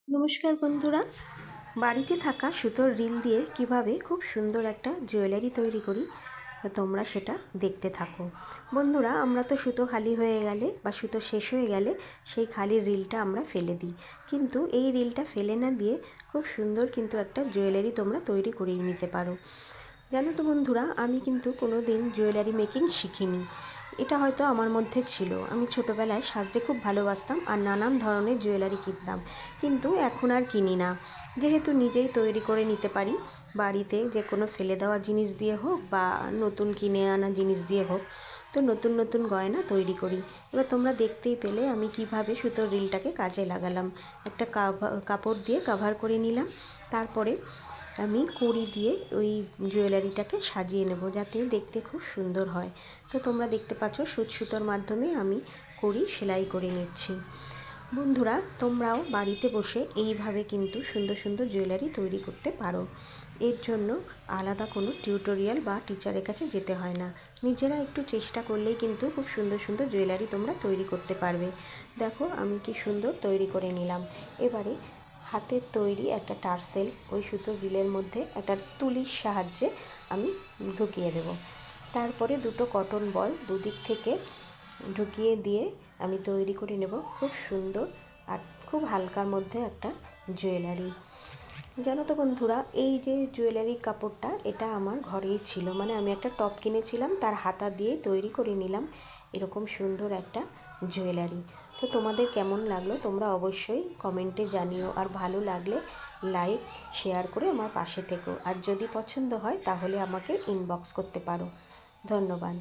নমস্কার বন্ধুরা, বাড়িতে থাকা সুতোর রিল দিয়ে কিভাবে খুব সুন্দর একটা জুয়েলারি তৈরি করি তো তোমরা সেটা দেখতে থাকো। বন্ধুরা, আমরা তো সুতো খালি হয়ে গেলে বা সুতো শেষ হয়ে গেলে সেই খালি রিলটা আমরা ফেলে দিই, কিন্তু এই রিলটা ফেলে না দিয়ে খুব সুন্দর কিন্তু একটা জুয়েলারি তোমরা তৈরি করিয়ে নিতে পারো। জানো তো বন্ধুরা, আমি কিন্তু কোনো দিন জুয়েলারি মেকিং শিখিনি। এটা হয়তো আমার মধ্যে ছিল। আমি ছোটোবেলায় সাজতে খুব ভালোবাসতাম আর নানান ধরনের জুয়েলারি কিনতাম, কিন্তু এখন আর কিনি না। যেহেতু নিজেই তৈরি করে নিতে পারি, বাড়িতে যে কোনো ফেলে দেওয়া জিনিস দিয়ে হোক বা নতুন কিনে আনা জিনিস দিয়ে হোক, তো নতুন নতুন গয়না তৈরি করি। এবার তোমরা দেখতেই পেলে আমি কিভাবে সুতোর রিলটাকে কাজে লাগালাম। একটা কাপড় দিয়ে কভার করে নিলাম, তারপরে আমি কড়ি দিয়ে ওই জুয়েলারিটাকে সাজিয়ে নেব যাতে দেখতে খুব সুন্দর হয়। তো তোমরা দেখতে পাচ্ছ সুচ সুতোর মাধ্যমে আমি কড়ি সেলাই করে নিচ্ছি। বন্ধুরা, তোমরাও বাড়িতে বসে এইভাবে কিন্তু সুন্দর সুন্দর জুয়েলারি তৈরি করতে পারো। এর জন্য আলাদা কোনো টিউটোরিয়াল বা টিচারের কাছে যেতে হয় না। নিজেরা একটু চেষ্টা করলেই কিন্তু খুব সুন্দর সুন্দর জুয়েলারি তোমরা তৈরি করতে পারবে। দেখো আমি কি সুন্দর তৈরি করে নিলাম। এবারে হাতের তৈরি একটা টার্সেল ওই সুতোর রিলের মধ্যে একটা তুলির সাহায্যে আমি ঢুকিয়ে দেব। তারপরে দুটো কটন বল দুদিক থেকে ঢুকিয়ে দিয়ে আমি তৈরি করে নেব খুব সুন্দর আর খুব হালকার মধ্যে একটা জুয়েলারি। জানো তো বন্ধুরা, এই যে জুয়েলারি কাপড়টা এটা আমার ঘরেই ছিল, মানে আমি একটা টপ কিনেছিলাম, তার হাতা দিয়ে তৈরি করে নিলাম এরকম সুন্দর একটা জুয়েলারি। তো তোমাদের কেমন লাগলো তোমরা অবশ্যই কমেন্টে জানিও, আর ভালো লাগলে লাইক শেয়ার করে আমার পাশে থেকো, আর যদি পছন্দ হয় তাহলে আমাকে ইনবক্স করতে পারো। ধন্যবাদ।